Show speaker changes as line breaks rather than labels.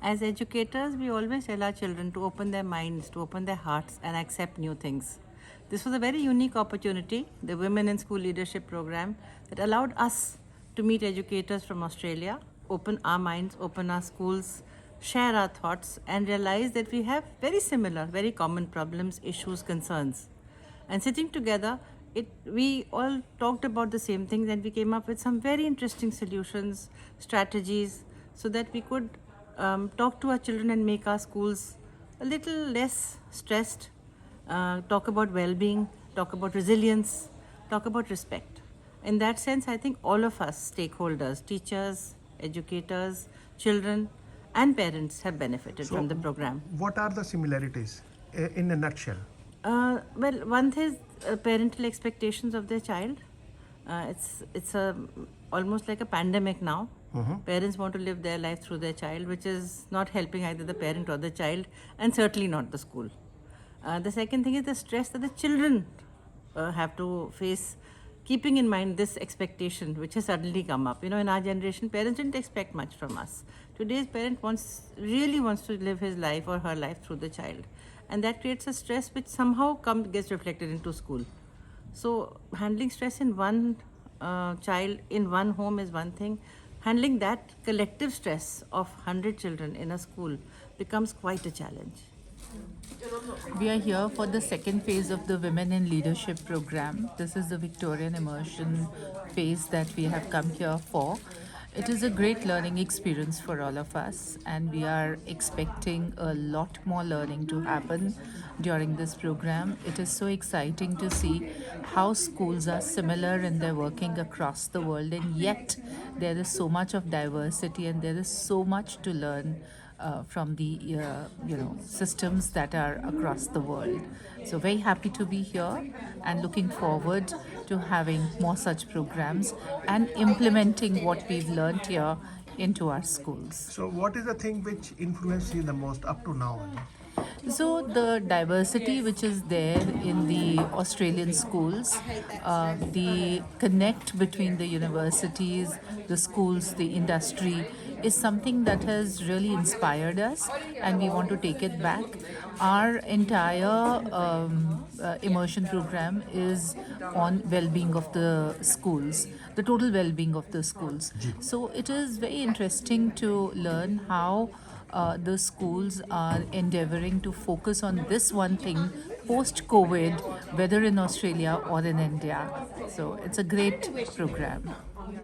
As educators, we always tell our children to open their minds, to open their hearts and accept new things. This was a very unique opportunity, the Women in School Leadership Program, that allowed us to meet educators from Australia, open our minds, open our schools, share our thoughts, and realize that we have very similar, very common problems, issues, concerns. And sitting together, we all talked about the same things and we came up with some very interesting solutions, strategies, so that we could talk to our children and make our schools a little less stressed, talk about well-being, talk about resilience, talk about respect. In that sense, I think all of us, stakeholders, teachers, educators, children, and parents have benefited from the program.
What are the similarities in a nutshell?
Well, one is parental expectations of their child. It's almost like a pandemic now. Parents want to live their life through their child, which is not helping either the parent or the child, and certainly not the school. The second thing is the stress that the children have to face, keeping in mind this expectation which has suddenly come up. In our generation, parents didn't expect much from us. Today's parent really wants to live his life or her life through the child. And that creates a stress which somehow gets reflected into school. So handling stress in one child, in one home is one thing. Handling that collective stress of 100 children in a school becomes quite a challenge.
We are here for the second phase of the Women in Leadership program. This is the Victorian immersion phase that we have come here for. It is a great learning experience for all of us, and we are expecting a lot more learning to happen during this program. It is so exciting to see how schools are similar and they're working across the world, and yet there is so much of diversity and there is so much to learn from the systems that are across the world. So very happy to be here and looking forward to having more such programs and implementing what we've learned here into our schools.
So what is the thing which influenced you the most up to now?
So the diversity which is there in the Australian schools, the connect between the universities, the schools, the industry is something that has really inspired us, and we want to take it back. Our entire immersion program is on well-being of the schools, the total well-being of the schools. So it is very interesting to learn how the schools are endeavoring to focus on this one thing post-COVID, whether in Australia or in India. So it's a great program.